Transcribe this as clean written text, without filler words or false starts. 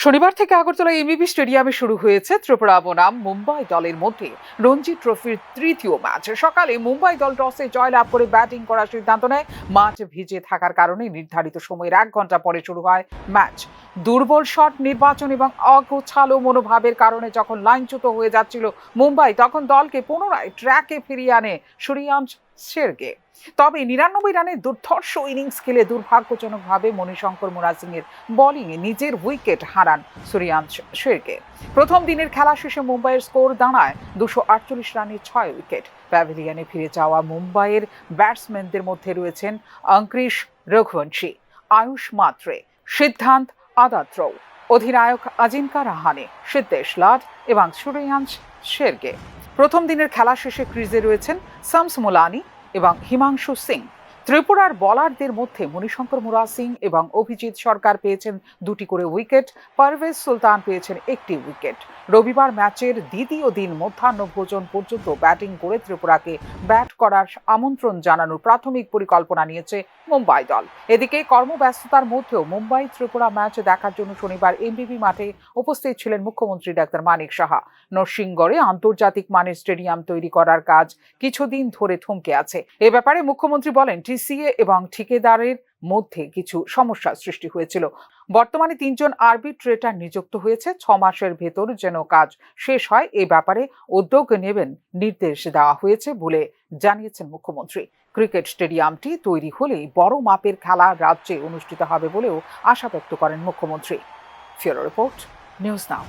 শনিবার থেকে আগরতলা এমবিবি স্টেডিয়ামে শুরু হয়েছে ত্রিপুরা বনাম মুম্বাই দলের মধ্যে রঞ্জি ট্রফির তৃতীয় ম্যাচ। সকালে মুম্বাই দল টসে জয়লাভ করে ব্যাটিং করার সিদ্ধান্ত নেয়। মাঠ ভিজে থাকার কারণে নির্ধারিত সময়ের 1 ঘন্টা পরে শুরু হয় ম্যাচ। দুর্বল শট নির্বাচন এবং অগোছালো মনোভাবের কারণে যখন লাইনচ্যুত হয়ে যাচ্ছিল মুম্বাই, তখন দলকে পুনরায় ট্র্যাকে ফিরিয়ে আনে সূর্যাঞ্চ শেরগে। তবে 99 রানের দুর্ধর্ষ ইনিংস খেলে দুর্ভাগ্যজনকভাবে মণিশঙ্কর মুরা সিং এর বোলিংয়ে নিজের উইকেট হারান সূর্যাঞ্চ শেরগে। প্রথম দিনের খেলা শেষে মুম্বাইয়ের স্কোর দাঁড়ায় 248 রানে 6 উইকেট। প্যাভিলিয়নে ফিরে যাওয়া মুম্বাইয়ের ব্যাটসম্যানদের মধ্যে রয়েছেন অঙ্কুশ রঘুবংশী, আয়ুষ মাত্রে, সিদ্ধান্ত আদাত্রৌ, অধিনায়ক আজিঙ্কা রাহানে, সিদ্ধেশ লাড এবং সূর্যাঞ্চ শেরগে। প্রথম দিনের খেলা শেষে ক্রিজে রয়েছেন শামস মুলানি এবং হিমাংশু সিং। ত্রিপুরার বোলারদের মধ্যে মণিশঙ্কর মুরা সিং এবং অভিজিৎ সরকার পেয়েছেন 2টি করে উইকেট, পারভেজ সুলতান পেয়েছেন 1টি উইকেট। রবিবার ম্যাচের দ্বিতীয় দিন মধ্যাহ্নভোজন পর্যন্ত ব্যাটিং করে ত্রিপুরাকে ব্যাট করার আমন্ত্রণ জানানোর প্রাথমিক পরিকল্পনা নিয়েছে মুম্বাই দল। এদিকে কর্মব্যস্ততার মধ্যেও মুম্বাই ত্রিপুরা ম্যাচ দেখার জন্য শনিবার এমবিবি মাঠে উপস্থিত ছিলেন মুখ্যমন্ত্রী ডাক্তার মানিক সাহা। নরসিংগড়ে আন্তর্জাতিক মানের স্টেডিয়াম তৈরি করার কাজ কিছুদিন ধরে থমকে আছে। এ ব্যাপারে মুখ্যমন্ত্রী বলেন, টিসিএ এবং ঠিকাদারের মধ্যে কিছু সমস্যা সৃষ্টি হয়েছিল। বর্তমানে 3 জন আরবিট্রেটর নিযুক্ত হয়েছে। 6 মাসের ভেতর যেন কাজ শেষ হয়, এ ব্যাপারে উদ্যোগ নেবেন নির্দেশ দেওয়া হয়েছে বলে জানিয়েছেন মুখ্যমন্ত্রী। ক্রিকেট স্টেডিয়ামটি তৈরি হলেই বড় মাপের খেলা রাজ্যে অনুষ্ঠিত হবে বলেও আশা ব্যক্ত করেন মুখ্যমন্ত্রী। ফিউরো রিপোর্ট, নিউজ নাও।